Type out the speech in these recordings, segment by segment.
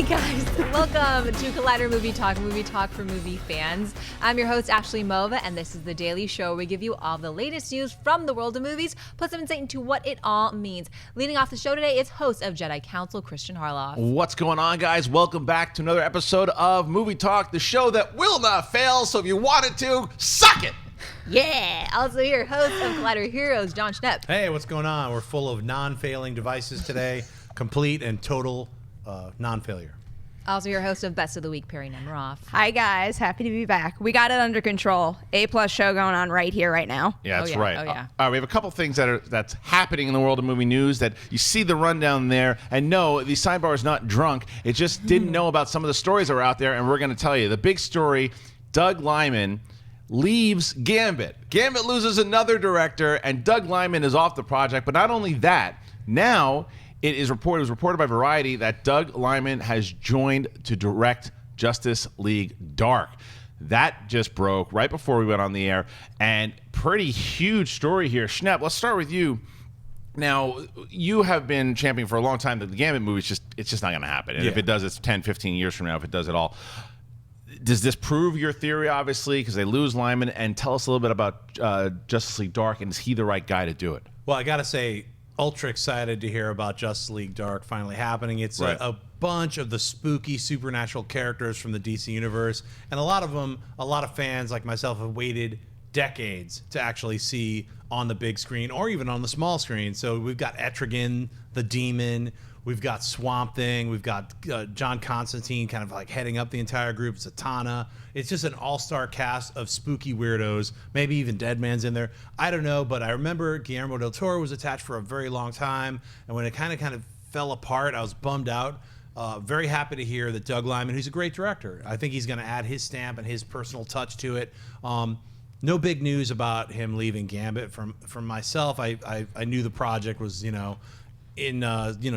Hey guys, welcome to Collider Movie Talk for movie fans. I'm your host, Ashley Mova, and this is the daily show where we give you all the latest news from the world of movies, plus some insight into what it all means. Leading off the show today is host of Jedi Council, Kristian Harloff. What's going on, guys? Welcome back to another episode of Movie Talk, the show that will not fail, so if you want it to, suck it! Yeah! Also here, host of Collider Heroes, Jon Schnepp. Hey, what's going on? We're full of non-failing devices today, complete and total non-failure. Also your host of Best of the Week, Perri Nemiroff. Hi guys, happy to be back. We got it under control. A+ show going on right here, right now. Yeah, that's yeah. right. Oh, yeah. We have a couple things that's happening in the world of movie news that you see the rundown there. And no, the sidebar is not drunk. It just didn't know about some of the stories that were out there, and we're going to tell you. The big story, Doug Liman leaves Gambit. Gambit loses another director, and Doug Liman is off the project. But not only that, now it was reported by Variety that Doug Liman has joined to direct Justice League Dark. That just broke right before we went on the air, and pretty huge story here. Schnepp, let's start with you. Now, you have been championing for a long time that the Gambit movie it's just not going to happen. And if it does, it's 10, 15 years from now if it does at all. Does this prove your theory, obviously, because they lose Liman? And tell us a little bit about Justice League Dark, and is he the right guy to do it? Well, I got to say, ultra excited to hear about Justice League Dark finally happening. It's right. a bunch of the spooky supernatural characters from the DC universe, and a lot of fans like myself have waited decades to actually see on the big screen or even on the small screen. So we've got Etrigan the Demon, we've got Swamp Thing, we've got John Constantine kind of like heading up the entire group, Zatanna. It's just an all-star cast of spooky weirdos, maybe even Deadman's in there. I don't know, but I remember Guillermo del Toro was attached for a very long time, and when it kind of fell apart, I was bummed out. Very happy to hear that Doug Liman, who's a great director, I think he's going to add his stamp and his personal touch to it. No big news about him leaving Gambit from myself. I knew the project was, in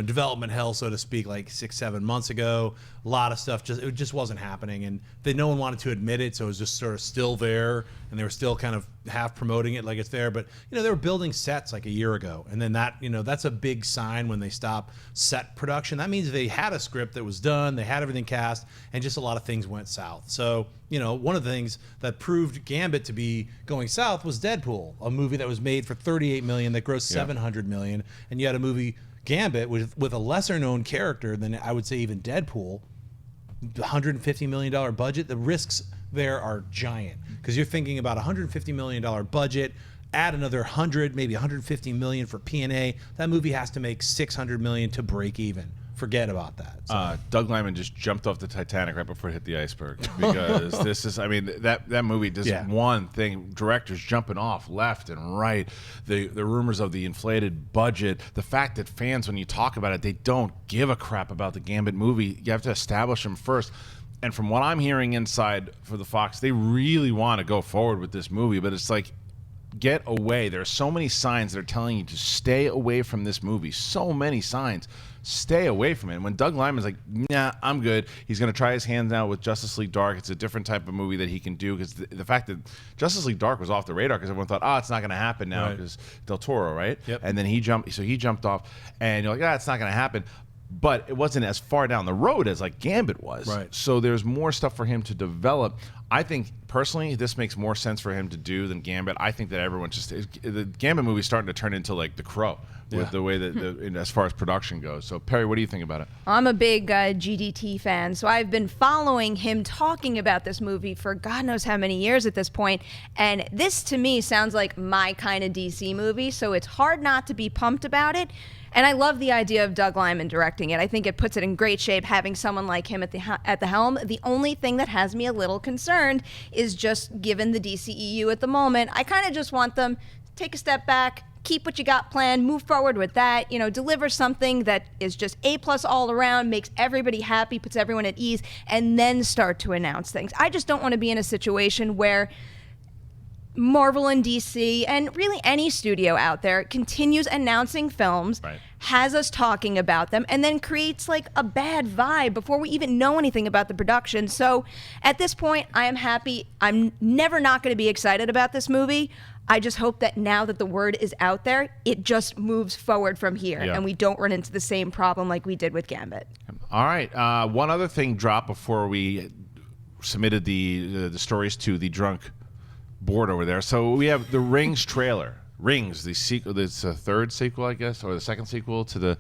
development hell, so to speak, like 6-7 months ago. A lot of stuff just wasn't happening, and no one wanted to admit it, so it was just sort of still there, and they were still kind of half promoting it like it's there. But they were building sets like a year ago, and then that's a big sign when they stop set production. That means they had a script that was done, they had everything cast, and just a lot of things went south. So one of the things that proved Gambit to be going south was Deadpool, a movie that was made for $38 million that grossed $700 million, and you had a movie Gambit with a lesser known character than I would say even Deadpool, $150 million budget. The risks there are giant because you're thinking about $150 million budget, add another 100, maybe 150 million for P&A. That movie has to make 600 million to break even. Forget about that. So. Doug Liman just jumped off the Titanic right before it hit the iceberg because that movie does one thing. Directors jumping off left and right. The rumors of the inflated budget. The fact that fans, when you talk about it, they don't give a crap about the Gambit movie. You have to establish them first. And from what I'm hearing inside for the Fox, they really want to go forward with this movie, but it's like, get away. There are so many signs that are telling you to stay away from this movie. So many signs. Stay away from it. And when Doug Liman's like, nah, I'm good. He's going to try his hands now with Justice League Dark. It's a different type of movie that he can do because the fact that Justice League Dark was off the radar because everyone thought, it's not going to happen now because Del Toro, right? Yep. And then he jumped off, and you're like, it's not going to happen. But it wasn't as far down the road as like Gambit was. Right. So there's more stuff for him to develop. I think personally this makes more sense for him to do than Gambit. I think that everyone the Gambit movie is starting to turn into like The Crow with the way that as far as production goes. So Perri, what do you think about it? I'm a big GDT fan, so I've been following him talking about this movie for God knows how many years at this point, and this to me sounds like my kind of DC movie, so it's hard not to be pumped about it. And I love the idea of Doug Liman directing it. I think it puts it in great shape having someone like him at the helm. The only thing that has me a little concerned is just given the DCEU at the moment, I kind of just want them to take a step back, keep what you got planned, move forward with that, deliver something that is just A+ all around, makes everybody happy, puts everyone at ease, and then start to announce things. I just don't want to be in a situation where Marvel and DC and really any studio out there continues announcing films, has us talking about them, and then creates like a bad vibe before we even know anything about the production. So at this point, I am happy. I'm never not going to be excited about this movie. I just hope that now that the word is out there, it just moves forward from here, and we don't run into the same problem like we did with Gambit. All right. One other thing dropped before we submitted the stories to the drunk board over there. So we have the Rings trailer. Rings, the sequel. It's a third sequel, I guess, or the second sequel to the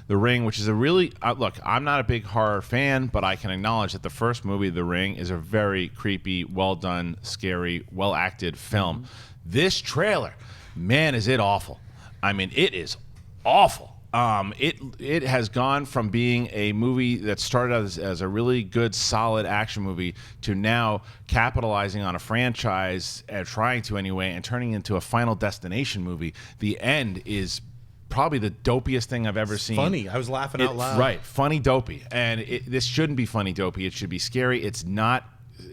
Ring, which is a really look. I'm not a big horror fan, but I can acknowledge that the first movie, The Ring, is a very creepy, well done, scary, well acted film. This trailer, man, is it awful. I mean, it is awful. It has gone from being a movie that started out as a really good, solid action movie to now capitalizing on a franchise, trying to anyway, and turning into a Final Destination movie. The end is probably the dopiest thing I've ever seen. Funny. I was laughing out loud. Right. Funny, dopey. And this shouldn't be funny, dopey. It should be scary. It's not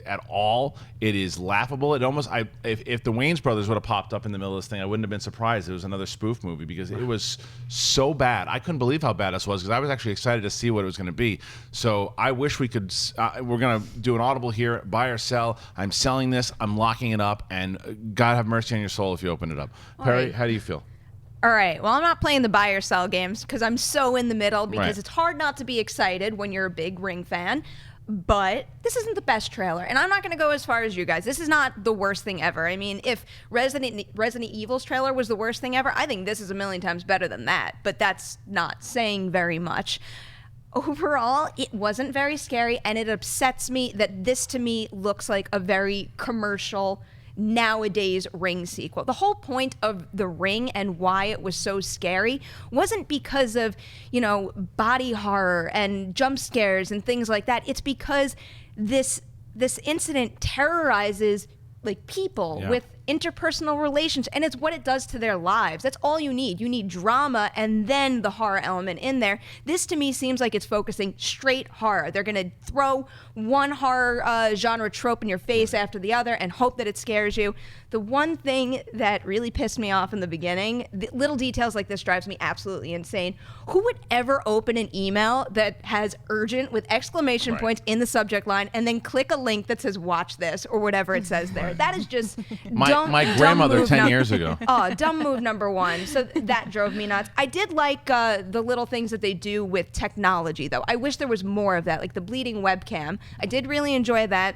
at all. It is laughable. It almost, if the Wayans brothers would have popped up in the middle of this thing, I wouldn't have been surprised it was another spoof movie, because it was so bad. I couldn't believe how bad this was, because I was actually excited to see what it was going to be. So I wish we could. We're going to do an audible here, buy or sell. I'm selling this. I'm locking it up, and God have mercy on your soul if you open it up. Perri, how do you feel? All right. Well, I'm not playing the buy or sell games because I'm so in the middle, because it's hard not to be excited when you're a big Ring fan. But this isn't the best trailer, and I'm not going to go as far as you guys. This is not the worst thing ever. I mean, if Resident Evil's trailer was the worst thing ever, I think this is a million times better than that. But that's not saying very much. Overall, it wasn't very scary, and it upsets me that this, to me, looks like a very commercial nowadays Ring sequel. The whole point of The Ring and why it was so scary wasn't because of, body horror and jump scares and things like that. It's because this incident terrorizes people with interpersonal relations, and it's what it does to their lives. That's all you need. You need drama and then the horror element in there. This, to me, seems like it's focusing straight horror. They're going to throw one horror genre trope in your face after the other and hope that it scares you. The one thing that really pissed me off in the beginning, little details like this drives me absolutely insane. Who would ever open an email that has urgent with exclamation points in the subject line and then click a link that says watch this or whatever it says there? That is just my grandmother 10 years ago. Oh, dumb move number one. So that drove me nuts. I did like the little things that they do with technology, though. I wish there was more of that, like the bleeding webcam. I did really enjoy that.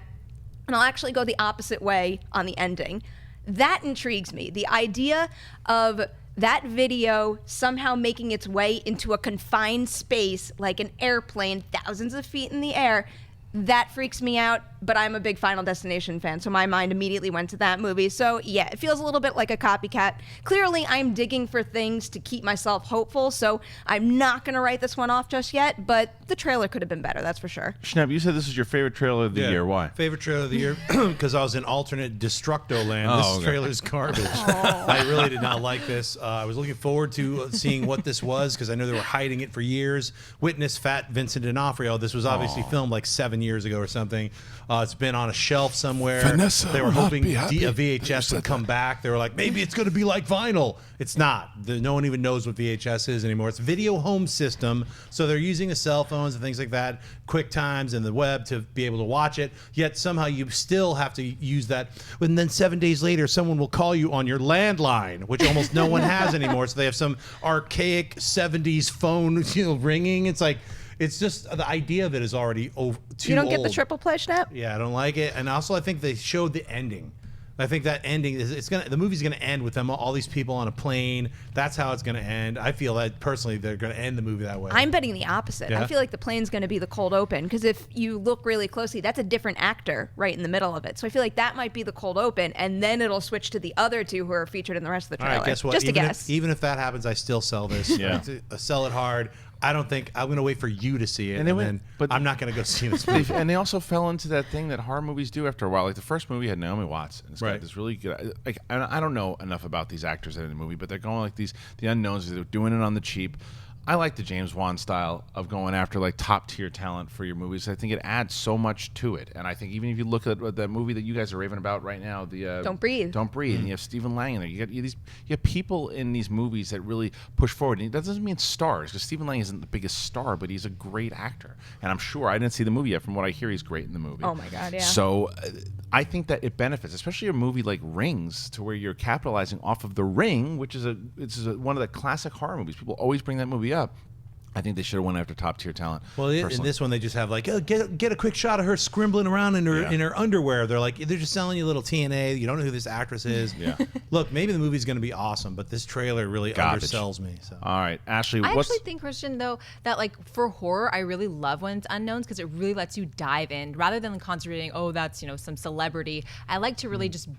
And I'll actually go the opposite way on the ending. That intrigues me. The idea of that video somehow making its way into a confined space, like an airplane thousands of feet in the air, that freaks me out, but I'm a big Final Destination fan, so my mind immediately went to that movie. So yeah, it feels a little bit like a copycat. Clearly, I'm digging for things to keep myself hopeful, so I'm not going to write this one off just yet, but the trailer could have been better, that's for sure. Schnepp, you said this is your favorite trailer of the year. Why? Favorite trailer of the year? Because I was in alternate Destructo land. This trailer's garbage. I really did not like this. I was looking forward to seeing what this was, because I know they were hiding it for years. Witness Fat Vincent D'Onofrio. This was obviously filmed like 7 years ago or something. It's been on a shelf somewhere. Vanessa they were will not hoping be happy a VHS would come back. They were like, maybe it's going to be like vinyl. It's not. No one even knows what VHS is anymore. It's video home system. So they're using the cell phones and things like that, quick times and the web to be able to watch it. Yet somehow you still have to use that. And then 7 days later, someone will call you on your landline, which almost no one has anymore. So they have some archaic 70s phone ringing. It's like, it's just the idea of it is already too old. You don't get the triple play, Schnepp? Yeah, I don't like it. And also, I think they showed the ending. I think that ending is the movie's gonna end with them, all these people on a plane. That's how it's gonna end. I feel that personally they're gonna end the movie that way. I'm betting the opposite. Yeah? I feel like the plane's gonna be the cold open, because if you look really closely, that's a different actor right in the middle of it. So I feel like that might be the cold open, and then it'll switch to the other two who are featured in the rest of the trailer. All right, guess what? Just a guess. Even if that happens, I still sell this. Yeah. Sell it hard. I don't think I'm going to wait for you to see it, and then I'm not going to go see this movie. And they also fell into that thing that horror movies do after a while. Like the first movie had Naomi Watts, and it's got this really good. Like I don't know enough about these actors in the movie, but they're going like the unknowns. They're doing it on the cheap. I like the James Wan style of going after like top tier talent for your movies. I think it adds so much to it. And I think even if you look at that movie that you guys are raving about right now, the Don't Breathe. Don't Breathe, and you have Stephen Lang in there. You have people in these movies that really push forward. And that doesn't mean stars, because Stephen Lang isn't the biggest star, but he's a great actor. And I'm sure, I didn't see the movie yet. From what I hear, he's great in the movie. Oh my God, yeah. So I think that it benefits, especially a movie like Rings, to where you're capitalizing off of The Ring, which is one of the classic horror movies. People always bring that movie up. I think they should have went after top tier talent. Well, in this one, they just have like, oh, get a quick shot of her scribbling around in her underwear. They're just selling you a little TNA. You don't know who this actress is. Yeah. Look, maybe the movie's going to be awesome, but this trailer really undersells me. So. All right, Ashley. I actually think, Kristian, though, that like for horror, I really love when it's unknowns because it really lets you dive in rather than concentrating. Oh, that's some celebrity. I like to really just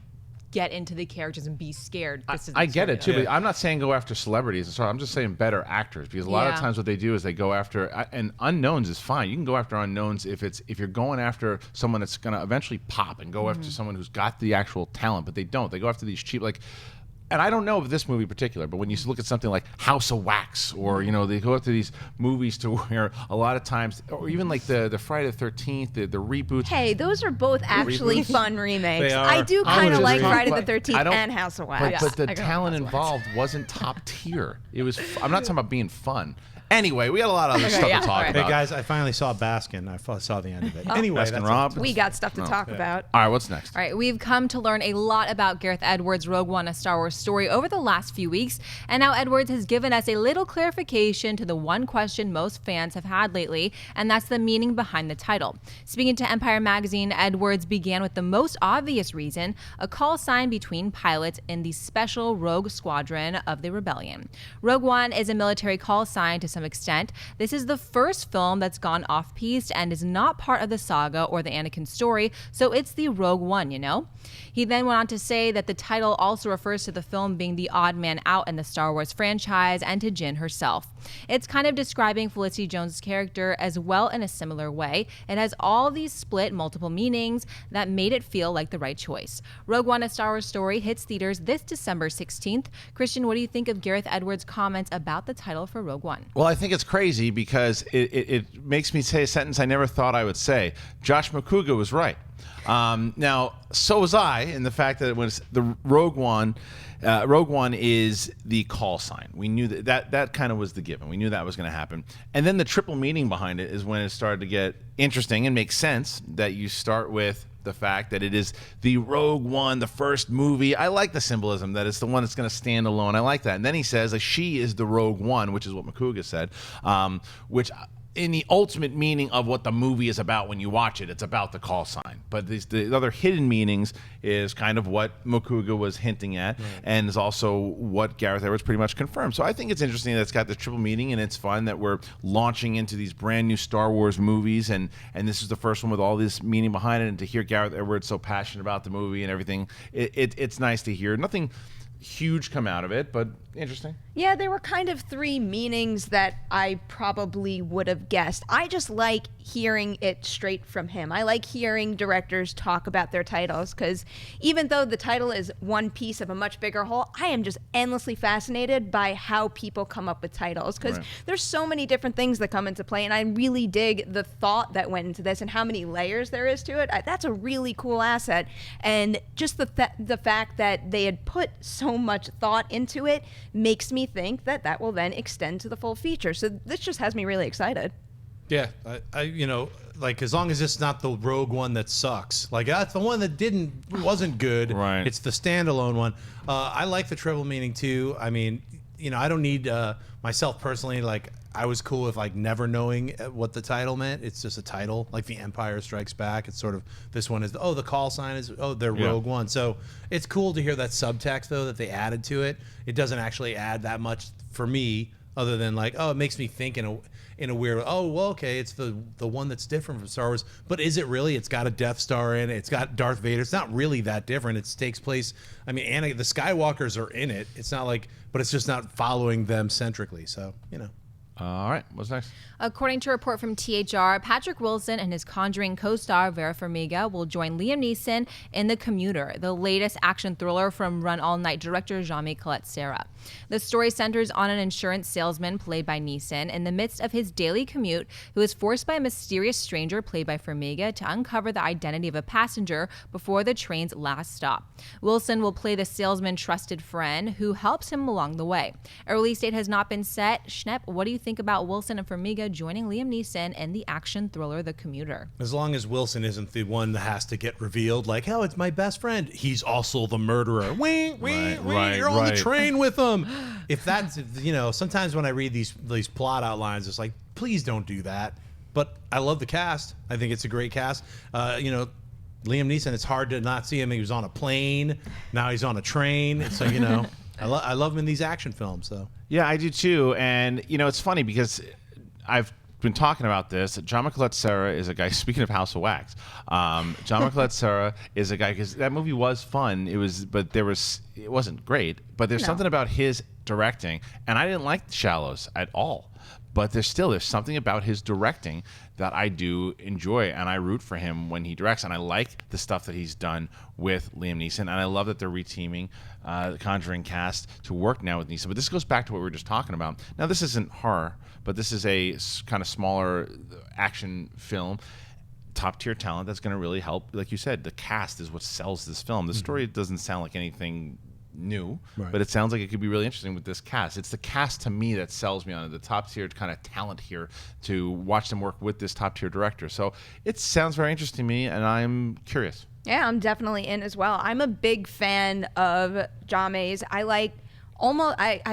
get into the characters and be scared. I get it too, but I'm not saying go after celebrities. Sorry, I'm just saying better actors, because a lot of times what they do is they go after, and unknowns is fine. You can go after unknowns if you're going after someone that's going to eventually pop, and go after someone who's got the actual talent, but they don't. They go after these cheap, like. And I don't know of this movie in particular, but when you look at something like House of Wax, or they go after these movies to where a lot of times, or even like the Friday the 13th, the reboots. Hey, those are both actually fun remakes. They are. I do kind of like Friday the But 13th and House of Wax. But the talent involved wasn't top tier. It was. I'm not talking about being fun. Anyway, we got a lot of other stuff to talk about. Hey guys, I finally saw Baskin. I saw the end of it. Anyway, Baskin Robbins. We got stuff to talk about. All right, what's next? All right, we've come to learn a lot about Gareth Edwards' Rogue One, a Star Wars story, over the last few weeks, and now Edwards has given us a little clarification to the one question most fans have had lately, and that's the meaning behind the title. Speaking to Empire Magazine, Edwards began with the most obvious reason, a call sign between pilots in the Special Rogue Squadron of the Rebellion. Rogue One is a military call sign to some extent. This is the first film that's gone off-piste and is not part of the saga or the Anakin story, so it's the Rogue One, He then went on to say that the title also refers to the film being the odd man out in the Star Wars franchise and to Jyn herself. It's kind of describing Felicity Jones' character as well in a similar way. It has all these split multiple meanings that made it feel like the right choice. Rogue One, a Star Wars story hits theaters this December 16th. Kristian, what do you think of Gareth Edwards' comments about the title for Rogue One? Well, I think it's crazy because it makes me say a sentence I never thought I would say. Josh McCouga was right. Now, so was I, in the fact that it was the Rogue One. Rogue One is the call sign. We knew that kind of was the given. We knew that was going to happen. And then the triple meaning behind it is when it started to get interesting and make sense, that you start with the fact that it is the Rogue One, the first movie. I like the symbolism that it's the one that's going to stand alone. I like that. And then he says like, she is the Rogue One, which is what McCouga said, which in the ultimate meaning of what the movie is about when you watch it, it's about the call sign. But the other hidden meanings is kind of what McCouga was hinting at, and is also what Gareth Edwards pretty much confirmed. So I think it's interesting that it's got this triple meaning, and it's fun that we're launching into these brand new Star Wars movies, and this is the first one with all this meaning behind it, and to hear Gareth Edwards so passionate about the movie and everything, it's nice to hear. Nothing huge come out of it, but interesting. Yeah, there were kind of three meanings that I probably would have guessed. I just like hearing it straight from him. I like hearing directors talk about their titles, because even though the title is one piece of a much bigger whole, I am just endlessly fascinated by how people come up with titles, because there's so many different things that come into play, and I really dig the thought that went into this and how many layers there is to it. That's a really cool asset, and just the fact that they had put so much thought into it makes me think that will then extend to the full feature. So this just has me really excited. Yeah, I like, as long as it's not the Rogue One that sucks. Like, that's the one that wasn't good. Right. It's the standalone one. I like the triple meaning too. I mean, I don't need myself personally. Like, I was cool with like never knowing what the title meant. It's just a title, like The Empire Strikes Back. It's sort of, this one is, the call sign is, they're Rogue One. So it's cool to hear that subtext though that they added to it. It doesn't actually add that much for me, other than like, it makes me think in a weird, okay, it's the one that's different from Star Wars. But is it really? It's got a Death Star in it. It's got Darth Vader. It's not really that different. It takes place, I mean, the Skywalkers are in it. It's not like, but it's just not following them centrically. So, All right, what's next? According to a report from THR, Patrick Wilson and his Conjuring co-star Vera Farmiga will join Liam Neeson in The Commuter, the latest action thriller from Run All Night director Jean-Michel Serra. The story centers on an insurance salesman played by Neeson in the midst of his daily commute, who is forced by a mysterious stranger played by Farmiga to uncover the identity of a passenger before the train's last stop. Wilson will play the salesman's trusted friend who helps him along the way. A release date has not been set. Schnepp, what do you think about Wilson and Farmiga joining Liam Neeson in the action thriller The Commuter? As long as Wilson isn't the one that has to get revealed, like, oh, it's my best friend. He's also the murderer. You're on the train with him. If that's, sometimes when I read these plot outlines, it's like, please don't do that. But I love the cast. I think it's a great cast. Liam Neeson, it's hard to not see him. He was on a plane. Now he's on a train. So, I love him in these action films, though. Yeah, I do too. And, it's funny because I've been talking about this. Jean-Michel Serra is a guy, speaking of House of Wax, Jean-Michel Serra is a guy, because that movie was fun. It wasn't great, but there's something about his directing, and I didn't like The Shallows at all. But there's something about his directing that I do enjoy, and I root for him when he directs, and I like the stuff that he's done with Liam Neeson, and I love that they're reteaming the Conjuring cast to work now with Neeson. But this goes back to what we were just talking about. Now, this isn't horror, but this is a kind of smaller action film. Top-tier talent that's going to really help. Like you said, the cast is what sells this film. The story doesn't sound like anything new, but it sounds like it could be really interesting with this cast. It's the cast to me that sells me on it, the top tier kind of talent here to watch them work with this top tier director. So it sounds very interesting to me, and I'm curious. Yeah, I'm definitely in as well. I'm a big fan of John Mays. I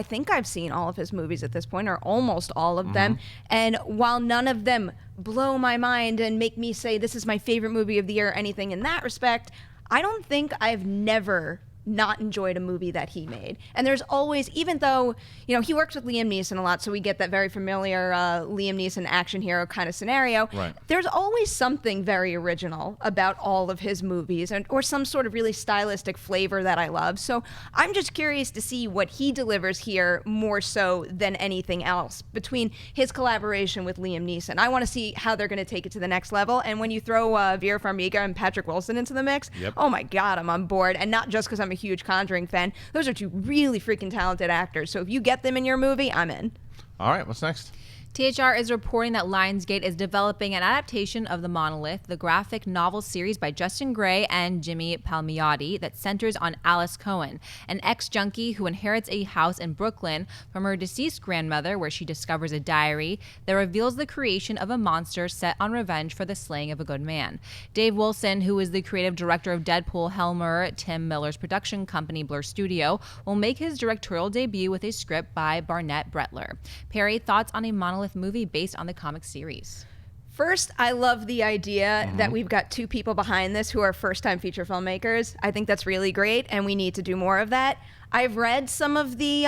think I've seen all of his movies at this point, or almost all of them. And while none of them blow my mind and make me say this is my favorite movie of the year or anything in that respect, I don't think I've never not enjoyed a movie that he made. And there's always, even though, he works with Liam Neeson a lot, so we get that very familiar Liam Neeson action hero kind of scenario. Right. There's always something very original about all of his movies, or some sort of really stylistic flavor that I love. So I'm just curious to see what he delivers here more so than anything else between his collaboration with Liam Neeson. I want to see how they're going to take it to the next level. And when you throw Vera Farmiga and Patrick Wilson into the mix, oh my God, I'm on board. And not just because I'm a huge Conjuring fan. Those are two really freaking talented actors. So if you get them in your movie, I'm in. All right, what's next? THR is reporting that Lionsgate is developing an adaptation of The Monolith, the graphic novel series by Justin Gray and Jimmy Palmiotti that centers on Alice Cohen, an ex-junkie who inherits a house in Brooklyn from her deceased grandmother, where she discovers a diary that reveals the creation of a monster set on revenge for the slaying of a good man. Dave Wilson, who is the creative director of Deadpool, Helmer, Tim Miller's production company Blur Studio, will make his directorial debut with a script by Barnett Bretler. Perri, thoughts on a Monolith movie based on the comic series? First, I love the idea that we've got two people behind this who are first-time feature filmmakers. I think that's really great, and we need to do more of that. I've read some of the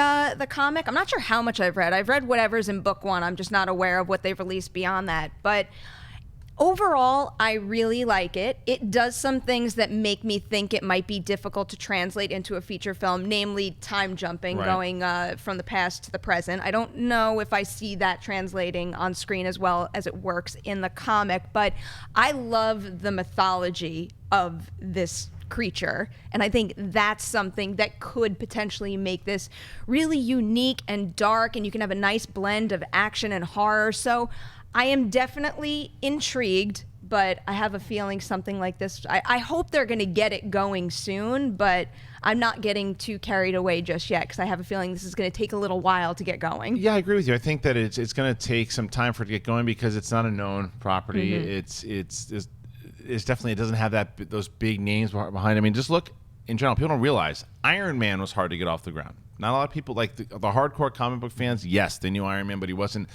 comic. I'm not sure how much I've read. I've read whatever's in book one. I'm just not aware of what they've released beyond that. But overall, I really like it. It does some things that make me think it might be difficult to translate into a feature film, namely time jumping, going from the past to the present. I don't know if I see that translating on screen as well as it works in the comic, but I love the mythology of this creature, and I think that's something that could potentially make this really unique and dark, and you can have a nice blend of action and horror. So I am definitely intrigued, but I have a feeling something like this, I hope they're going to get it going soon, but I'm not getting too carried away just yet, because I have a feeling this is going to take a little while to get going. Yeah, I agree with you. I think that it's going to take some time for it to get going, because it's not a known property. It's definitely, it doesn't have those big names behind it. I mean, just look in general. People don't realize Iron Man was hard to get off the ground. Not a lot of people, like the hardcore comic book fans, yes, they knew Iron Man, but he wasn't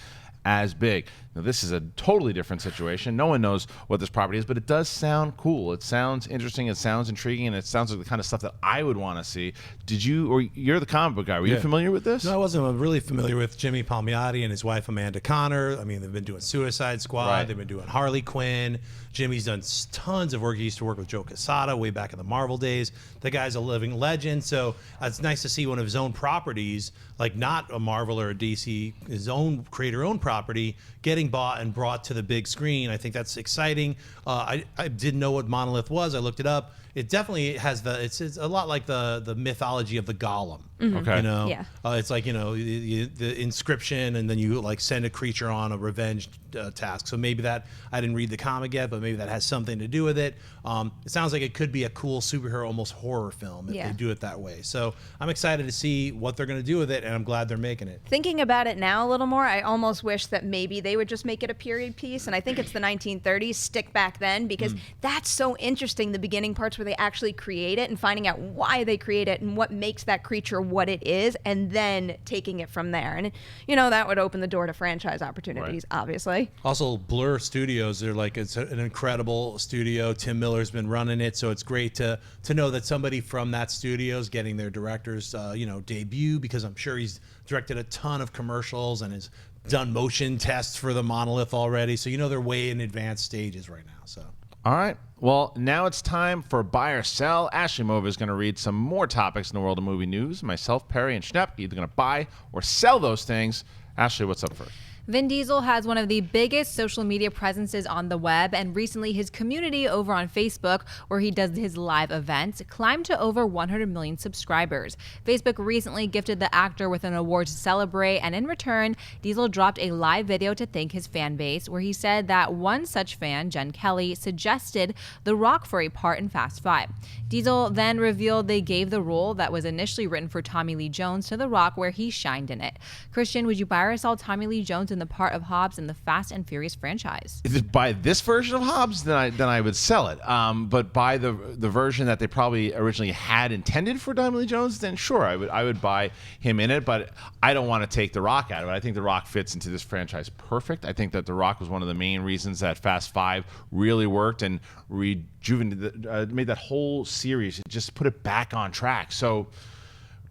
as big. Now, this is a totally different situation. No one knows what this property is, but it does sound cool. It sounds interesting. It sounds intriguing, and it sounds like the kind of stuff that I would want to see. Did you, or you're the comic book guy, were you familiar with this? No, I wasn't really familiar with Jimmy Palmiotti and his wife Amanda Connor. I mean, they've been doing Suicide Squad. Right. They've been doing Harley Quinn. Jimmy's done tons of work. He used to work with Joe Quesada way back in the Marvel days. The guy's a living legend. So it's nice to see one of his own properties, like not a Marvel or a DC, his own creator-owned property, getting bought and brought to the big screen. I think that's exciting. I didn't know what Monolith was. I looked it up. It definitely has it's a lot like the mythology of the Golem. Okay. You know, Yeah. It's like, you know, the inscription, and then you like send a creature on a revenge task. So maybe that, I didn't read the comic yet, but maybe that has something to do with it. It sounds like it could be a cool superhero, almost horror film if they do it that way. So I'm excited to see what they're going to do with it, and I'm glad they're making it. Thinking about it now a little more, I almost wish that maybe they would just make it a period piece, and I think it's the 1930s, stick back then, because that's so interesting, the beginning parts where they actually create it and finding out why they create it and what makes that creature what it is, and then taking it from there. And, you know, that would open the door to franchise opportunities, obviously. Also, Blur Studios, they're like, it's an incredible studio. Tim Miller's been running it, so it's great to know that somebody from that studio is getting their director's debut, because I'm sure he's directed a ton of commercials and has done motion tests for the Monolith already. So, you know, they're way in advanced stages right now. So. All right. Well, now it's time for Buy or Sell. Ashley Mova is going to read some more topics in the world of movie news. Myself, Perri, and Schnepp either going to buy or sell those things. Ashley, what's up first? Vin Diesel has one of the biggest social media presences on the web, and recently his community over on Facebook, where he does his live events, climbed to over 100 million subscribers. Facebook recently gifted the actor with an award to celebrate, and in return, Diesel dropped a live video to thank his fan base, where he said that one such fan, Jen Kelly, suggested The Rock for a part in Fast 5. Diesel then revealed they gave the role that was initially written for Tommy Lee Jones to The Rock, where he shined in it. Kristian, would you buy or sell Tommy Lee Jones in the part of Hobbs in the Fast and Furious franchise? If it's by this version of Hobbs, then I would sell it. But by the version that they probably originally had intended for Tommy Lee Jones, then sure, I would buy him in it. But I don't want to take The Rock out of it. I think The Rock fits into this franchise perfect. I think that The Rock was one of the main reasons that Fast 5 really worked and rejuvenated, made that whole series. It just put it back on track. So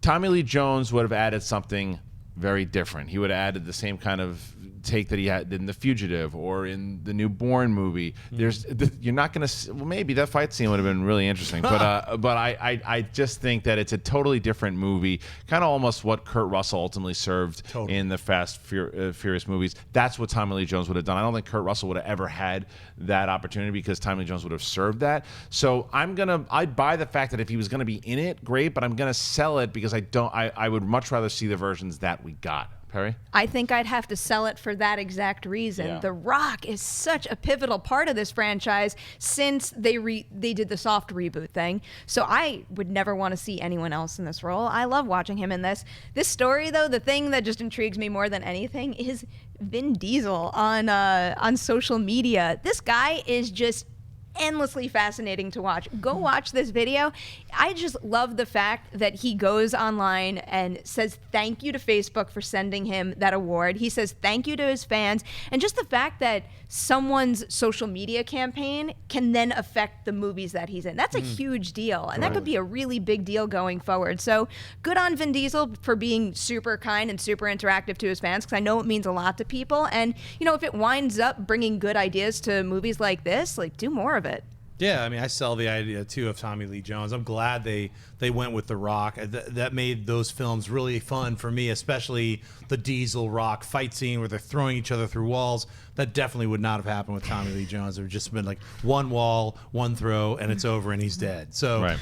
Tommy Lee Jones would have added something very different. He would have added the same kind of take that he had in The Fugitive or in the new Bourne movie. You're not going to, well, maybe that fight scene would have been really interesting, but I just think that it's a totally different movie, kind of almost what Kurt Russell ultimately served in the Furious movies. That's what Tommy Lee Jones would have done. I don't think Kurt Russell would have ever had that opportunity because Tommy Lee Jones would have served that. So I'd buy the fact that if he was going to be in it, great, but I'm going to sell it because I would much rather see the versions that we got. Perri? I think I'd have to sell it for that exact reason. Yeah. The Rock is such a pivotal part of this franchise since they did the soft reboot thing. So I would never want to see anyone else in this role. I love watching him in this. This story, though, the thing that just intrigues me more than anything is Vin Diesel on social media. This guy is just endlessly fascinating to watch. Go watch this video. I just love the fact that he goes online and says thank you to Facebook for sending him that award. He says thank you to his fans, and just the fact that someone's social media campaign can then affect the movies that he's in. That's a huge deal, and that could be a really big deal going forward. So good on Vin Diesel for being super kind and super interactive to his fans, because I know it means a lot to people. And, you know, if it winds up bringing good ideas to movies like this, like, do more of it. Yeah, I mean, I sell the idea, too, of Tommy Lee Jones. I'm glad they went with The Rock. That made those films really fun for me, especially the Diesel Rock fight scene where they're throwing each other through walls. That definitely would not have happened with Tommy Lee Jones. It would just been like one wall, one throw, and it's over, and he's dead. So,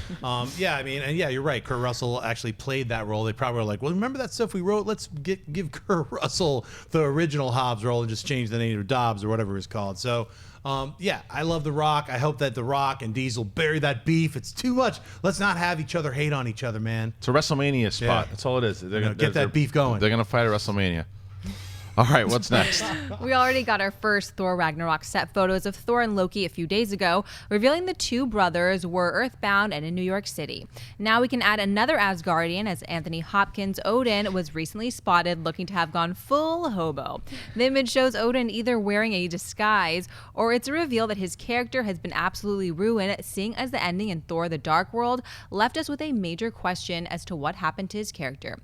yeah, I mean, and yeah, you're right. Kurt Russell actually played that role. They probably were like, well, remember that stuff we wrote? Let's give Kurt Russell the original Hobbs role and just change the name to Dobbs or whatever it's called. So, yeah, I love The Rock. I hope that The Rock and Diesel bury that beef. It's too much. Let's not have each other hate on each other, man. It's a WrestleMania spot. Yeah. That's all it is. They're gonna Get that beef going. They're going to fight at WrestleMania. All right, what's next? We already got our first Thor Ragnarok set photos of Thor and Loki a few days ago, revealing the two brothers were earthbound and in New York City. Now we can add another Asgardian, as Anthony Hopkins Odin was recently spotted looking to have gone full hobo. The image shows Odin either wearing a disguise, or it's a reveal that his character has been absolutely ruined, seeing as the ending in Thor: The Dark World left us with a major question as to what happened to his character.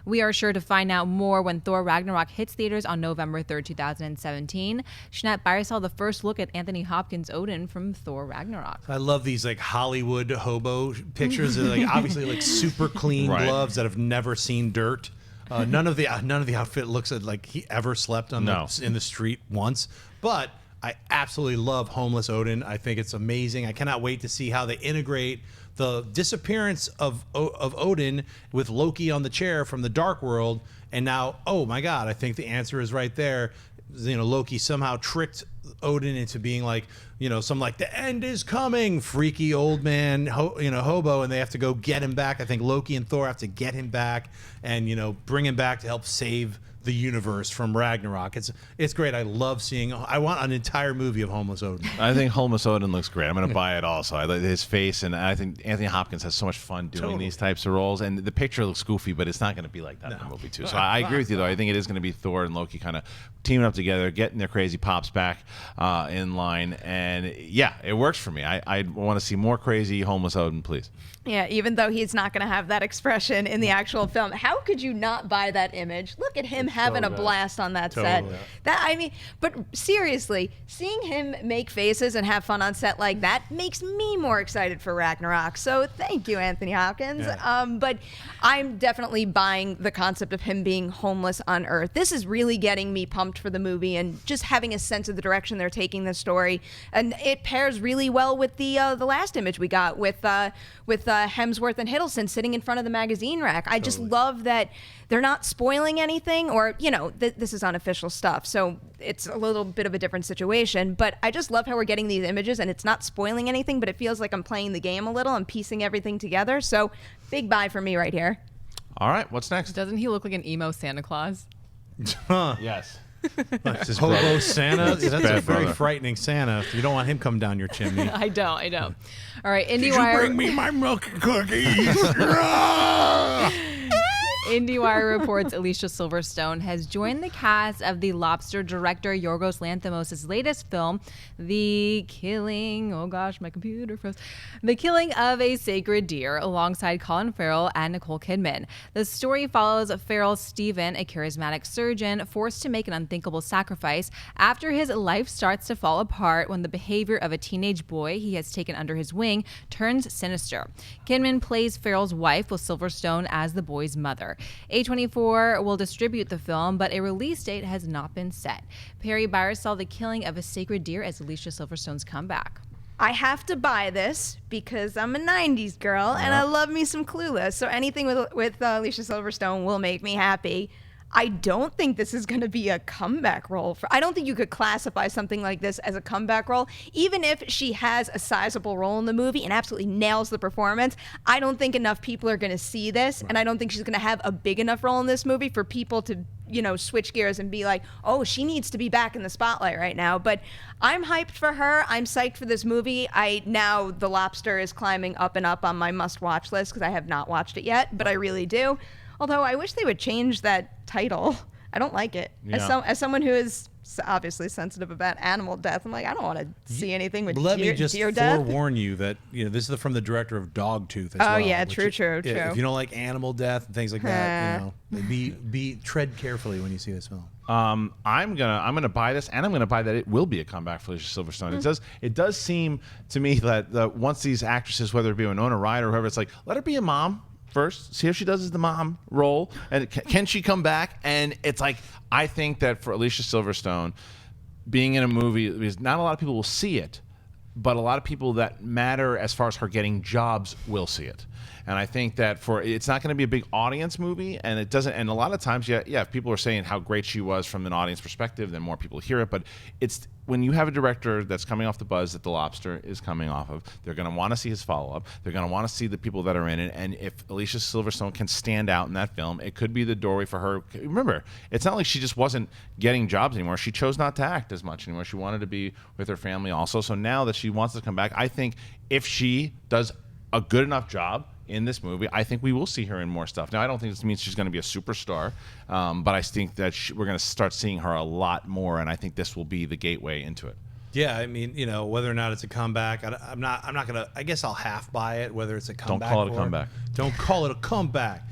We are sure to find out more when Thor Ragnarok hits theaters on November 3rd, 2017. Schnepp, buy or sell the first look at Anthony Hopkins Odin from Thor Ragnarok. I love these like Hollywood hobo pictures. They're like obviously like super clean gloves that have never seen dirt. None of the outfit looks like he ever slept on in the street once. But I absolutely love homeless Odin. I think it's amazing. I cannot wait to see how they integrate the disappearance of Odin with Loki on the chair from the Dark World. And now, oh my God, I think the answer is right there. You know, Loki somehow tricked Odin into being like, you know, some like the end is coming, freaky old man, hobo, and they have to go get him back. I think Loki and Thor have to get him back and, you know, bring him back to help save the universe from Ragnarok. It's great. I love seeing. I want an entire movie of homeless Odin. I think homeless Odin looks great. I'm going to buy it also. I like his face, and I think Anthony Hopkins has so much fun doing these types of roles. And the picture looks goofy, but it's not going to be like that in the movie too. So I agree with you though. I think it is going to be Thor and Loki kind of teaming up together, getting their crazy pops back in line, and yeah, it works for me. I want to see more crazy homeless Odin, please. Yeah, even though he's not going to have that expression in the actual film, how could you not buy that image? Look at him having a blast on that set. But seriously, seeing him make faces and have fun on set like that makes me more excited for Ragnarok. So thank you, Anthony Hopkins. Yeah. But I'm definitely buying the concept of him being homeless on Earth. This is really getting me pumped for the movie and just having a sense of the direction they're taking the story. And it pairs really well with the last image we got with Hemsworth and Hiddleston sitting in front of the magazine rack. I just love that they're not spoiling anything, or, you know, this is unofficial stuff, so it's a little bit of a different situation, but I just love how we're getting these images and it's not spoiling anything, but it feels like I'm playing the game a little and piecing everything together. So big buy for me right here. All right, what's next? Doesn't he look like an emo Santa Claus? Yes. Hobo Santa? That's a very brother. frightening Santa. You don't want him come down your chimney. I don't. All right, IndieWire. me my milk and cookies? IndieWire reports Alicia Silverstone has joined the cast of The Lobster director Yorgos Lanthimos' latest film, The Killing of a Sacred Deer, alongside Colin Farrell and Nicole Kidman. The story follows Farrell Stephen, a charismatic surgeon, forced to make an unthinkable sacrifice after his life starts to fall apart when the behavior of a teenage boy he has taken under his wing turns sinister. Kidman plays Farrell's wife, with Silverstone as the boy's mother. A24 will distribute the film, but a release date has not been set. Perri, buy or sell The Killing of a Sacred Deer as Alicia Silverstone's comeback? I have to buy this because I'm a 90s girl and I love me some Clueless. So anything with Alicia Silverstone will make me happy. I don't think this is going to be a comeback role. I don't think you could classify something like this as a comeback role. Even if she has a sizable role in the movie and absolutely nails the performance, I don't think enough people are going to see this, and I don't think she's going to have a big enough role in this movie for people to, you know, switch gears and be like, oh, she needs to be back in the spotlight right now. But I'm hyped for her. I'm psyched for this movie. Now The Lobster is climbing up and up on my must-watch list because I have not watched it yet, but I really do. Although I wish they would change that title. I don't like it. Yeah. As someone who is obviously sensitive about animal death, I'm like, I don't want to see anything with Let deer, me just deer death. forewarn you that, you know, this is from the director of Dogtooth as Oh, well. yeah, which true. If you don't like animal death and things like that, you know, tread carefully when you see this film. I'm gonna buy this, and I'm gonna buy that it will be a comeback for Alicia Silverstone. It does seem to me that once these actresses, whether it be Winona Ryder or whoever, it's like, let her be a mom first, see how she does as the mom role, and can she come back? And it's like, I think that for Alicia Silverstone being in a movie, because not a lot of people will see it, but a lot of people that matter as far as her getting jobs will see it. And I think that it's not going to be a big audience movie, and it doesn't. And a lot of times, if people are saying how great she was from an audience perspective, then more people hear it. But when you have a director that's coming off the buzz that The Lobster is coming off of, they're going to want to see his follow-up. They're going to want to see the people that are in it. And if Alicia Silverstone can stand out in that film, it could be the doorway for her. Remember, it's not like she just wasn't getting jobs anymore. She chose not to act as much anymore. She wanted to be with her family also. So now that she wants to come back, I think if she does a good enough job in this movie, I think we will see her in more stuff. Now, I don't think this means she's going to be a superstar, but I think that we're going to start seeing her a lot more, and I think this will be the gateway into it. Yeah, I mean, whether or not it's a comeback, I'm not gonna. I guess I'll half buy it. Whether it's a comeback, Don't call it a comeback. Don't call it a comeback.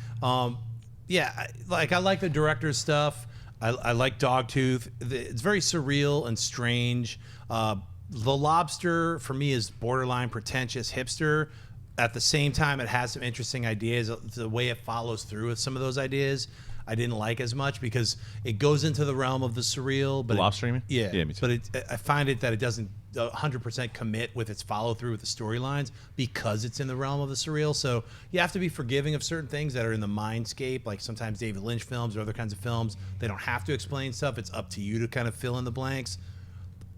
Yeah, I like the director's stuff. I like Dogtooth. It's very surreal and strange. The Lobster for me is borderline pretentious hipster. At the same time, it has some interesting ideas. The way it follows through with some of those ideas, I didn't like as much because it goes into the realm of the surreal. But The Lobster, you mean? Yeah, me too. But I find it that it doesn't 100% commit with its follow through with the storylines because it's in the realm of the surreal. So you have to be forgiving of certain things that are in the mindscape, like sometimes David Lynch films or other kinds of films. They don't have to explain stuff. It's up to you to kind of fill in the blanks.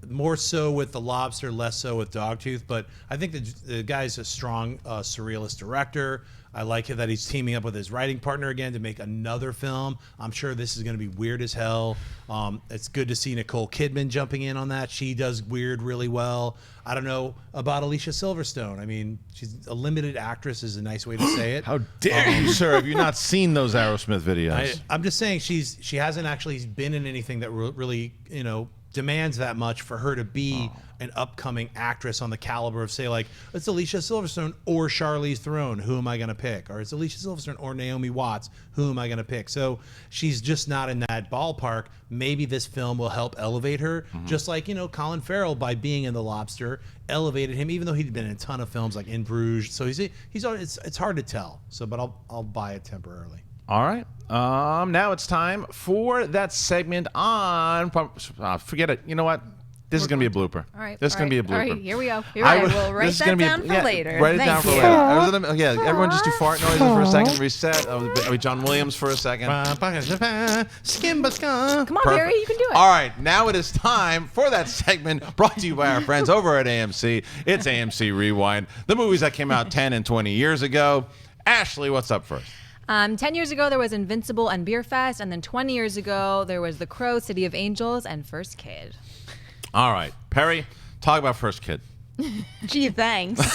More so with The Lobster, less so with Dogtooth. But I think the guy's a strong surrealist director. I like it that he's teaming up with his writing partner again to make another film. I'm sure this is going to be weird as hell. It's good to see Nicole Kidman jumping in on that. She does weird really well. I don't know about Alicia Silverstone. I mean, she's a limited actress is a nice way to say it. How dare you, sir? Have you not seen those Aerosmith videos? I'm just saying she hasn't actually been in anything that really, demands that much for her to be an upcoming actress on the caliber of, say, like, it's Alicia Silverstone or Charlize Theron. Who am I going to pick? Or it's Alicia Silverstone or Naomi Watts. Who am I going to pick? So she's just not in that ballpark. Maybe this film will help elevate her, just like, Colin Farrell, by being in The Lobster, elevated him, even though he'd been in a ton of films like In Bruges. So it's hard to tell. So, but I'll buy it temporarily. All right. Now it's time for that segment on. Forget it. You know what? This is going to be a blooper. All right. This is going to be a blooper. All right, here we go. I will write that down for later. Write it Thank down for you. later. Yeah, everyone just do fart noises for a second. Reset. Are we John Williams for a second? Come on, Perri, you can do it. All right, now it is time for that segment brought to you by our friends over at AMC. It's AMC Rewind, the movies that came out 10 and 20 years ago. Ashley, what's up first? 10 years ago, there was Invincible and Beer Fest, and then 20 years ago, there was The Crow, City of Angels, and First Kid. All right, Perri, talk about First Kid. Gee, thanks. I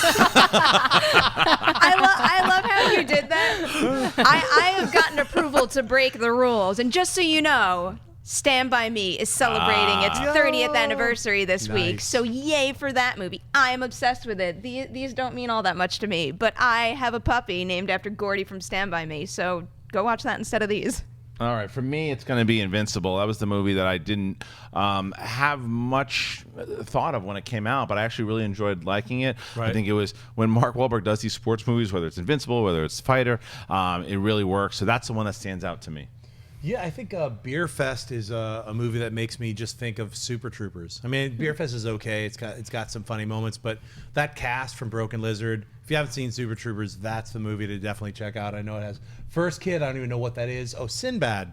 love how you did that. I have gotten approval to break the rules, and just so you know, Stand By Me is celebrating its 30th anniversary this week, so yay for that movie. I am obsessed with it. These don't mean all that much to me, but I have a puppy named after Gordy from Stand By Me, so go watch that instead of these. All right, for me, it's going to be Invincible. That was the movie that I didn't have much thought of when it came out, but I actually really enjoyed liking it. Right. I think it was when Mark Wahlberg does these sports movies, whether it's Invincible, whether it's Fighter, it really works. So that's the one that stands out to me. Yeah, I think Beer Fest is a movie that makes me just think of Super Troopers. I mean, Beer Fest is okay. It's got some funny moments, but that cast from Broken Lizard, if you haven't seen Super Troopers, that's the movie to definitely check out. I know it has First Kid. I don't even know what that is. Oh, Sinbad.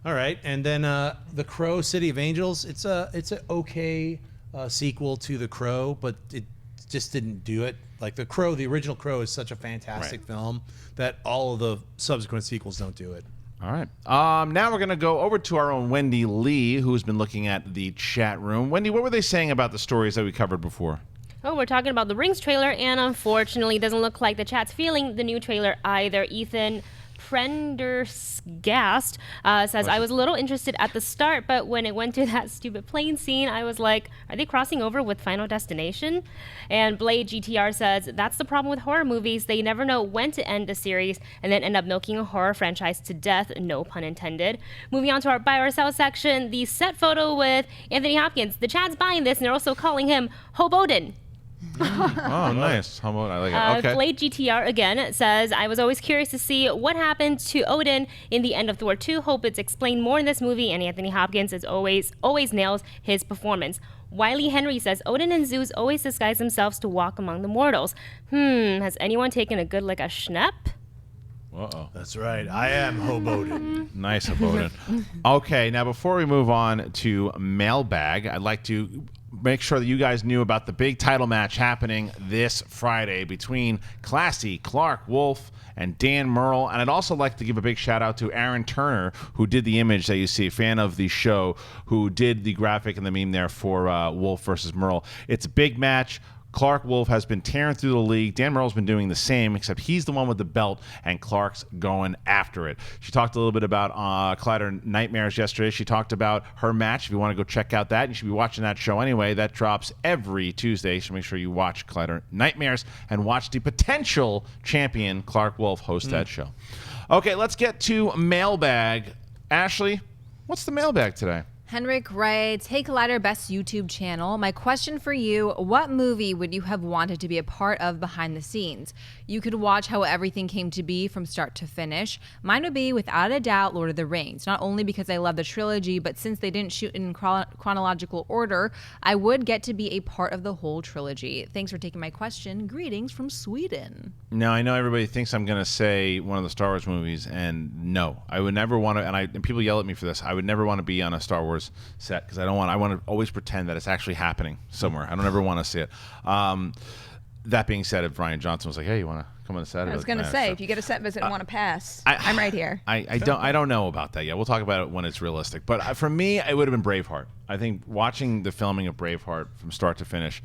All right, and then The Crow, City of Angels. It's an okay sequel to The Crow, but it just didn't do it. Like The Crow, the original Crow is such a fantastic film that all of the subsequent sequels don't do it. All right. Now we're going to go over to our own Wendy Lee, who's been looking at the chat room. Wendy, what were they saying about the stories that we covered before? Oh, we're talking about the Rings trailer, and unfortunately, it doesn't look like the chat's feeling the new trailer either. Ethan Prendergast says, I was a little interested at the start, but when it went to that stupid plane scene, I was like, are they crossing over with Final Destination? And Blade GTR says, that's the problem with horror movies. They never know when to end a series and then end up milking a horror franchise to death, no pun intended. Moving on to our buy or sell section, the set photo with Anthony Hopkins. The chat's buying this, and they're also calling him HOBBS Odin. Oh, nice. How about I like it? Okay. Blade GTR again says, I was always curious to see what happened to Odin in the end of Thor 2. Hope it's explained more in this movie, and Anthony Hopkins is always nails his performance. Wiley Henry says, Odin and Zeus always disguise themselves to walk among the mortals. Has anyone taken a good look at Schnepp? Uh-oh. That's right. I am Hoboden. Nice, Hoboden. Okay, now before we move on to Mailbag, I'd like to make sure that you guys knew about the big title match happening this Friday between Classy Clark Wolf and Dan Murrell. And I'd also like to give a big shout out to Aaron Turner, who did the image that you see, a fan of the show, who did the graphic and the meme there for Wolf versus Murrell. It's a big match. Clark Wolf has been tearing through the league. Dan Murrell's been doing the same, except he's the one with the belt, and Clark's going after it. She talked a little bit about Collider Nightmares yesterday. She talked about her match. If you want to go check out that, you should be watching that show anyway. That drops every Tuesday, so make sure you watch Collider Nightmares and watch the potential champion, Clark Wolf, host that show. Okay, let's get to Mailbag. Ashley, what's the mailbag today? Henrik writes, "Hey Collider, best YouTube channel. My question for you, what movie would you have wanted to be a part of behind the scenes? You could watch how everything came to be from start to finish. Mine would be, without a doubt, Lord of the Rings. Not only because I love the trilogy, but since they didn't shoot in chronological order, I would get to be a part of the whole trilogy. Thanks for taking my question. Greetings from Sweden." Now, I know everybody thinks I'm going to say one of the Star Wars movies, and no. I would never want to, and people yell at me for this, I would never want to be on a Star Wars set because I want to always pretend that it's actually happening somewhere. I don't ever want to see it. That being said, if Brian Johnson was like, "Hey, you want to come on the set?" I was going to say, if you get a set visit and want to pass, I'm right here. I don't know about that yet. We'll talk about it when it's realistic. But for me, it would have been Braveheart. I think watching the filming of Braveheart from start to finish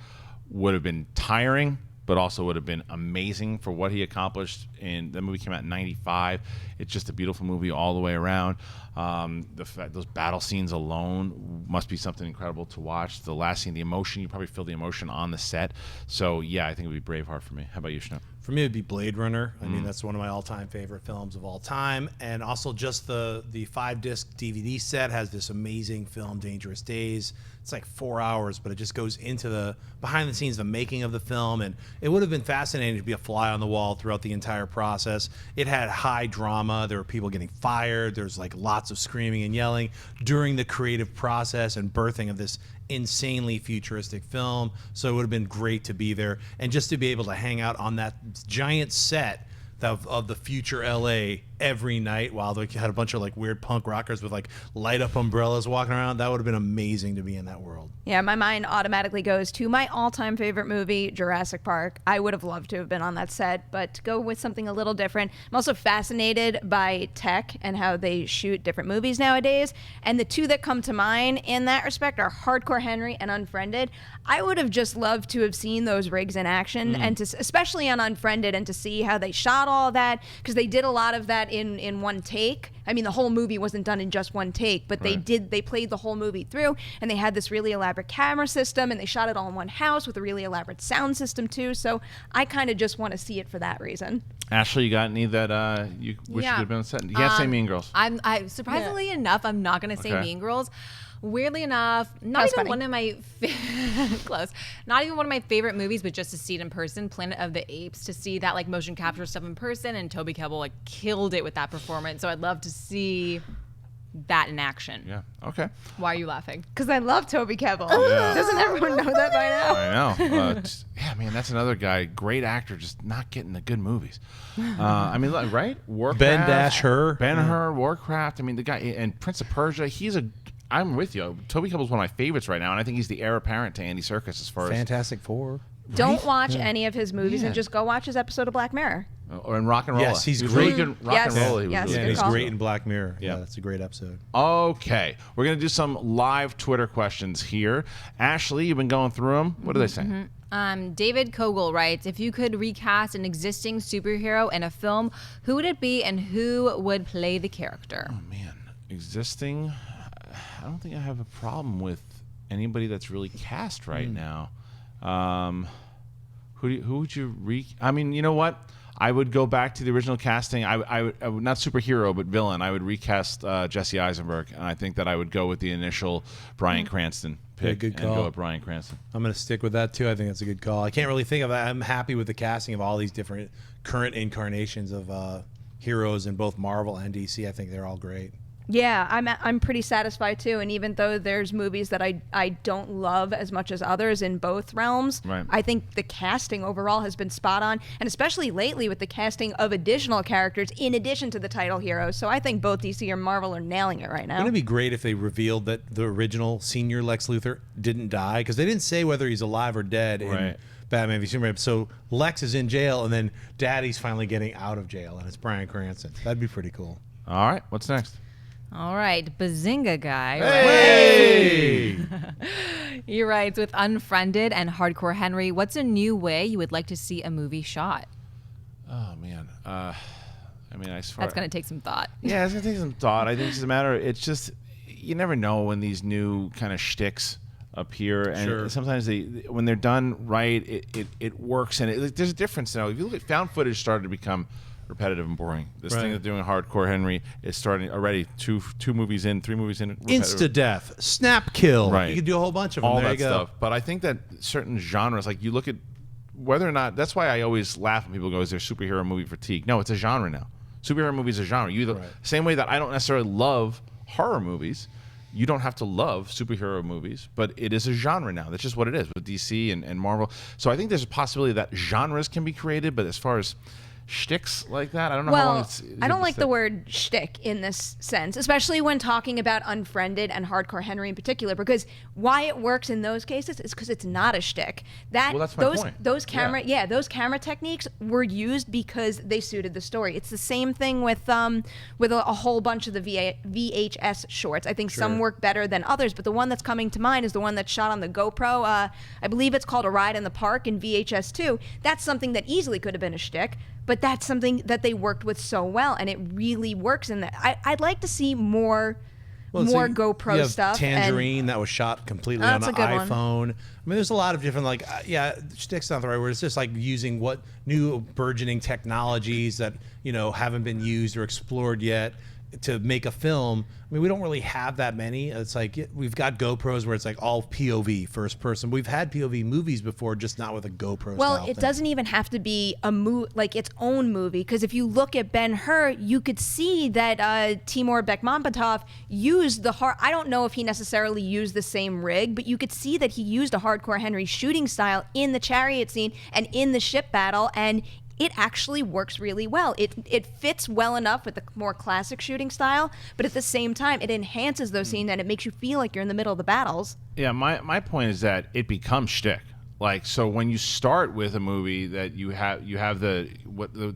would have been tiring, but also would have been amazing for what he accomplished. And the movie came out in '95. It's just a beautiful movie all the way around. The fact those battle scenes alone must be something incredible to watch. The last scene, the emotion, you probably feel the emotion on the set. So yeah, I think it would be Braveheart for me. How about you, Schnepp? For me, it'd be Blade Runner. I mean, that's one of my all-time favorite films of all time. And also just the 5-disc DVD set has this amazing film, Dangerous Days. It's like 4 hours, but it just goes into the behind the scenes, the making of the film. And it would have been fascinating to be a fly on the wall throughout the entire process. It had high drama. There were people getting fired. There's like lots of screaming and yelling during the creative process and birthing of this insanely futuristic film. So it would have been great to be there and just to be able to hang out on that giant set of the future LA every night while they had a bunch of like weird punk rockers with like light up umbrellas walking around. That would have been amazing to be in that world. Yeah, my mind automatically goes to my all-time favorite movie, Jurassic Park. I would have loved to have been on that set, but to go with something a little different. I'm also fascinated by tech and how they shoot different movies nowadays. And the two that come to mind in that respect are Hardcore Henry and Unfriended. I would have just loved to have seen those rigs in action, and to, especially on Unfriended, and to see how they shot all of that, because they did a lot of that in one take. I mean, the whole movie wasn't done in just one take, but they played the whole movie through, and they had this really elaborate camera system, and they shot it all in one house with a really elaborate sound system too. So I kind of just want to see it for that reason. Ashley, you got any that you wish you could have been on set? You can't say Mean Girls. I surprisingly enough, I'm not going to say Mean Girls. Weirdly enough, not even one of my close, not even one of my favorite movies, but just to see it in person, Planet of the Apes, to see that like motion capture stuff in person, and Toby Kebbell like killed it with that performance. So I'd love to see that in action. Yeah. Okay. Why are you laughing? Because I love Toby Kebbell. Yeah. Doesn't everyone know that by now? I know. Yeah, man, that's another guy, great actor, just not getting the good movies. I mean, right? Warcraft. Ben-Hur, Warcraft. I mean, the guy, and Prince of Persia, I'm with you. Toby Kebbell's one of my favorites right now, and I think he's the heir apparent to Andy Serkis as far as Fantastic Four. Don't watch any of his movies and just go watch his episode of Black Mirror. Or in Rock and Roll. Yes, he's great. really Good Rock and Roll. Yes, and he's call. great in Black Mirror. Yeah, that's a great episode. Okay, we're gonna do some live Twitter questions here. Ashley, you've been going through them. What do they say? David Kogel writes, if you could recast an existing superhero in a film, who would it be and who would play the character? Oh man, existing. I don't think I have a problem with anybody that's really cast right now. Who would you I mean, you know what? I would go back to the original casting. I would not superhero, but villain. I would recast Jesse Eisenberg, and I think that I would go with the initial Bryan Cranston pick good call. and go with Bryan Cranston. I'm going to stick with that too. I think that's a good call. I can't really think of that. I'm happy with the casting of all these different current incarnations of heroes in both Marvel and DC. I think they're all great. Yeah, I'm pretty satisfied too. And even though there's movies that I don't love as much as others in both realms, Right. I think the casting overall has been spot on, and especially lately with the casting of additional characters in addition to the title heroes. So I think both DC and Marvel are nailing it right now. Wouldn't it be great if they revealed that the original senior Lex Luthor didn't die? Because they didn't say whether he's alive or dead in Right. Batman v Superman. So Lex is in jail, and then Daddy's finally getting out of jail, and it's Bryan Cranston. That'd be pretty cool. All right, what's next? All right, Bazinga guy. Hey! He writes, with Unfriended and Hardcore Henry, what's a new way you would like to see a movie shot? Oh man, I mean, That's going to take some thought. Yeah, it's gonna take some thought. I think it's just a matter. It's just you never know when these new kind of shticks appear, and Sure. sometimes when they're done right, it works. And there's a difference now. If you look at found footage, started to become repetitive and boring. This Right. thing they're doing, Hardcore Henry, is starting already. Two movies in, 3 movies in. Insta death, snap kill. Right. You can do a whole bunch of them. all There that you go. stuff. But I think that certain genres, like you look at whether or not, that's why I always laugh when people go, "Is there superhero movie fatigue?" No, it's a genre now. Superhero movies is a genre. Same way that I don't necessarily love horror movies. You don't have to love superhero movies, but it is a genre now. That's just what it is with DC and Marvel. So I think there's a possibility that genres can be created, but as far as shticks like that, I don't know how long Well, it's. I don't like the word shtick in this sense, especially when talking about Unfriended and Hardcore Henry in particular, because why it works in those cases is because it's not a shtick. Well, that's my point. Those camera, Yeah. those camera techniques were used because they suited the story. It's the same thing with a whole bunch of the VHS shorts. I think some work better than others, but the one that's coming to mind is the one that's shot on the GoPro. I believe it's called A Ride in the Park in VHS 2. That's something that easily could have been a shtick. But that's something that they worked with so well, and it really works in that. I'd like to see more GoPro you have stuff. Tangerine that was shot completely on That's an a good one. iPhone. I mean, there's a lot of different, like, shtick's not the right word. It's just like using what new burgeoning technologies that, haven't been used or explored yet to make a film. I mean, we don't really have that many. It's like we've got GoPros where it's like all POV, first person. We've had POV movies before, just not with a GoPro. Well, it doesn't even have to be like its own movie, because if you look at Ben-Hur, you could see that Timur Bekmambetov used I don't know if he necessarily used the same rig, but you could see that he used a Hardcore Henry shooting style in the chariot scene and in the ship battle, and it actually works really well. It fits well enough with the more classic shooting style, but at the same time, it enhances those scenes and it makes you feel like you're in the middle of the battles. Yeah, my point is that it becomes shtick. Like, so when you start with a movie that you have the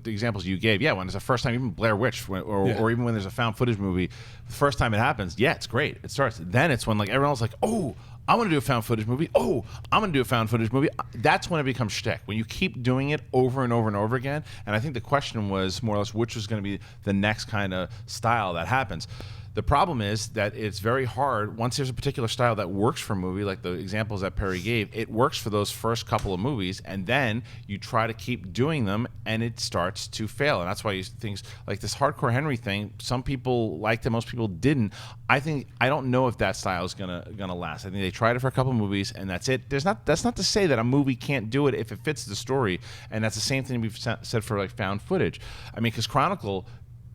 examples you gave, when it's the first time, even Blair Witch, or even when there's a found footage movie, the first time it happens, it's great. It starts. Then it's when like everyone's like, oh, I want to do a found footage movie. Oh, I'm going to do a found footage movie. That's when it becomes shtick. When you keep doing it over and over and over again. And I think the question was more or less which was going to be the next kind of style that happens. The problem is that it's very hard. Once there's a particular style that works for a movie, like the examples that Perri gave, it works for those first couple of movies, and then you try to keep doing them, and it starts to fail. And that's why things like this Hardcore Henry thing, some people liked it, most people didn't. I don't know if that style is gonna last. I think they tried it for a couple of movies, and that's it. That's not to say that a movie can't do it if it fits the story, and that's the same thing we've said for like found footage. I mean, because Chronicle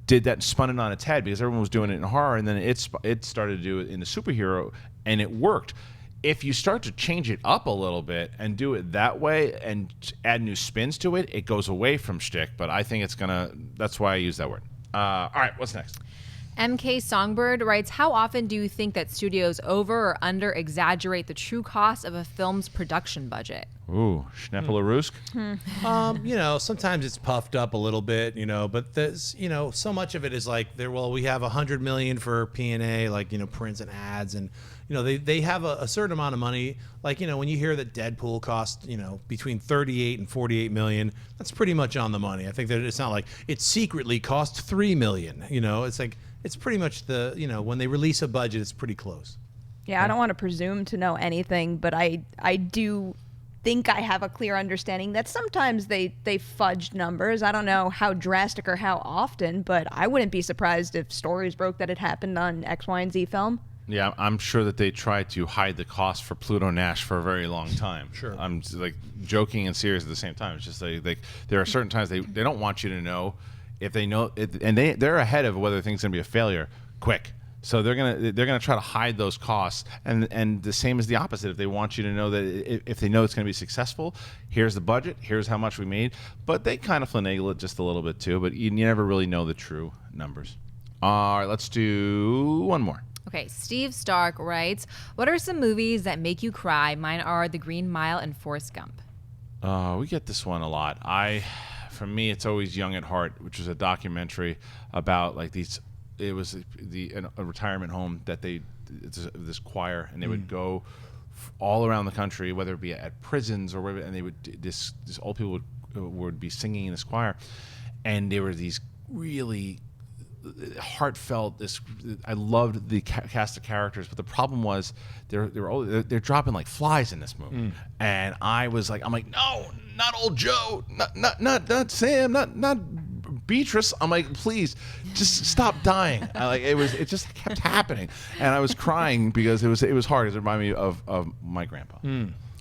did that and spun it on its head because everyone was doing it in horror, and then it started to do it in the superhero, and it worked. If you start to change it up a little bit and do it that way and add new spins to it, it goes away from shtick. But I think that's why I use that word. All right, what's next? MK Songbird writes, how often do you think that studios over or under exaggerate the true cost of a film's production budget? Ooh, Schnepp-a-la-Rusk? Sometimes it's puffed up a little bit, but there's, so much of it is like we have $100 million for P&A, like, prints and ads, and, they have a certain amount of money. Like, when you hear that Deadpool cost, between 38 and 48 million, that's pretty much on the money. I think that it's not like it secretly cost 3 million, it's like, it's pretty much when they release a budget, it's pretty close. Yeah, I don't want to presume to know anything, but I do think I have a clear understanding that sometimes they fudged numbers. I don't know how drastic or how often, but I wouldn't be surprised if stories broke that it happened on X, Y, and Z film. Yeah, I'm sure that they tried to hide the cost for Pluto Nash for a very long time. Sure. I'm like joking and serious at the same time. It's just like there are certain times they don't want you to know. If they know it, and they're ahead of whether things going to be a failure quick. So they're gonna try to hide those costs, and the same is the opposite. If they want you to know that if they know it's gonna be successful, here's the budget, here's how much we made. But they kind of finagle it just a little bit too. But you never really know the true numbers. All right, let's do one more. Okay, Steve Stark writes, what are some movies that make you cry? Mine are The Green Mile and Forrest Gump. We get this one a lot. For me, it's always Young at Heart, which is a documentary about like these. It was a retirement home that it's this choir, and they would go all around the country, whether it be at prisons or wherever, and they would this old people would be singing in this choir, and there were these really heartfelt. I loved the cast of characters, but the problem was they're dropping like flies in this movie, and I'm like, no, not old Joe, not Sam, not Beatrice. I'm like, please, just stop dying. It just kept happening, and I was crying because it was hard. It reminded me of my grandpa.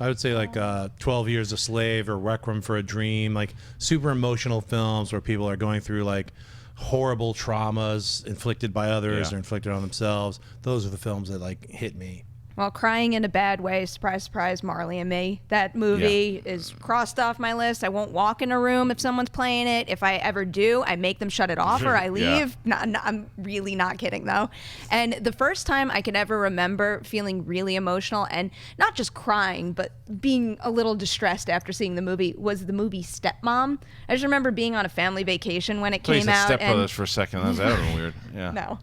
I would say like 12 Years a Slave or Requiem for a Dream, like super emotional films where people are going through like horrible traumas inflicted by others or inflicted on themselves. Those are the films that like hit me. Well, crying in a bad way, surprise, surprise, Marley and Me. That movie is crossed off my list. I won't walk in a room if someone's playing it. If I ever do, I make them shut it off or I leave. I'm really not kidding, though. And the first time I can ever remember feeling really emotional and not just crying, but being a little distressed after seeing the movie was the movie Stepmom. I just remember being on a family vacation when it came out. Step Brothers for a second. That was weird. Yeah. No.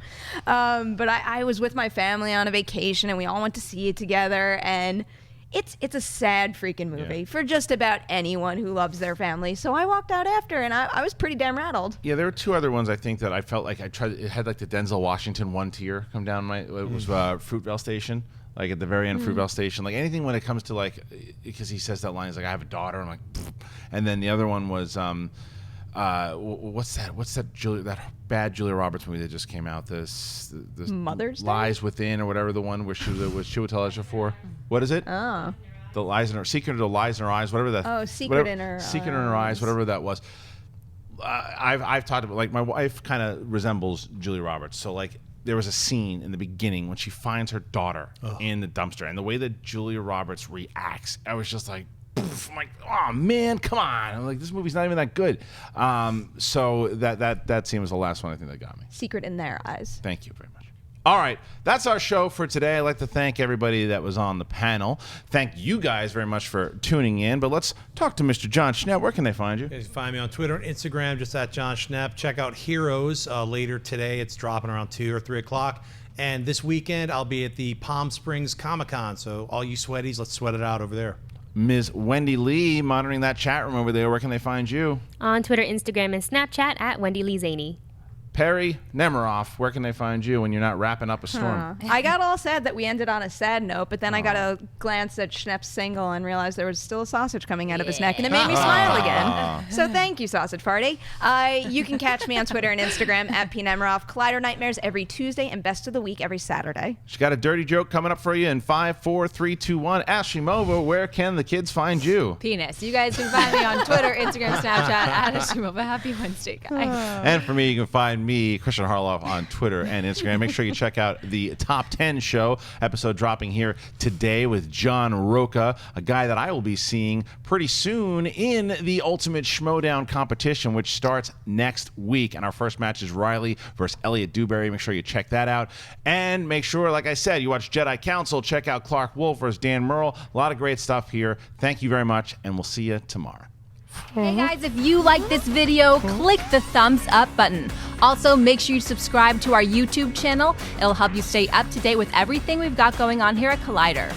But I was with my family on a vacation, and we all went to see it together, and it's a sad freaking movie for just about anyone who loves their family. So I walked out after, and I was pretty damn rattled. Yeah, there were two other ones I think that I felt like I tried. It had like the Denzel Washington one tear come down my. It was Fruitvale Station. Like at the very end, Fruitvale Station. Like anything when it comes to like, because he says that line, he's like, I have a daughter. I'm like, pfft. And then the other one was what's that? What's that bad Julia Roberts movie that just came out? This Mother's Day? Lies Within or whatever the one where she would tell us before. What is it? Oh. The Lies in Her Secret of the Lies in Her Eyes, whatever that. Oh, Secret in Her Secret in Her Eyes, whatever that was. I've talked about, like, my wife kind of resembles Julia Roberts, so like there was a scene in the beginning when she finds her daughter in the dumpster, and the way that Julia Roberts reacts, I was just like, poof. I'm like, oh man, come on! I'm like, this movie's not even that good. So that scene was the last one I think that got me. Secret in Their Eyes. Thank you very much. All right, that's our show for today. I'd like to thank everybody that was on the panel. Thank you guys very much for tuning in. But let's talk to Mr. Jon Schnepp. Where can they find you? You can find me on Twitter and Instagram, just at Jon Schnepp. Check out Heroes later today. It's dropping around 2 or 3 o'clock. And this weekend, I'll be at the Palm Springs Comic-Con. So all you sweaties, let's sweat it out over there. Ms. Wendy Lee, monitoring that chat room over there. Where can they find you? On Twitter, Instagram, and Snapchat at Wendy Lee Zaney. Perri, Nemiroff, where can they find you when you're not wrapping up a storm? I got all sad that we ended on a sad note, but then I got a glance at Schnepp's single and realized there was still a sausage coming out of his neck, and it made me smile again. So thank you, Sausage Party. You can catch me on Twitter and Instagram at PNemiroff. Collider Nightmares every Tuesday and Best of the Week every Saturday. She got a dirty joke coming up for you in 5, 4, 3, 2, 1. Ashley Mova, where can the kids find you? Penis. You guys can find me on Twitter, Instagram, Snapchat, at Ashley Mova. Happy Wednesday, guys. And for me, you can find me, Kristian Harloff, on Twitter and Instagram. Make sure you check out the Top 10 show episode dropping here today with John Roca, a guy that I will be seeing pretty soon in the Ultimate Schmodown competition, which starts next week. And our first match is Riley versus Elliot Dewberry. Make sure you check that out. And make sure, like I said, you watch Jedi Council. Check out Clark Wolf versus Dan Murrell. A lot of great stuff here. Thank you very much, and we'll see you tomorrow. Hey guys, if you like this video, click the thumbs up button. Also, make sure you subscribe to our YouTube channel. It'll help you stay up to date with everything we've got going on here at Collider.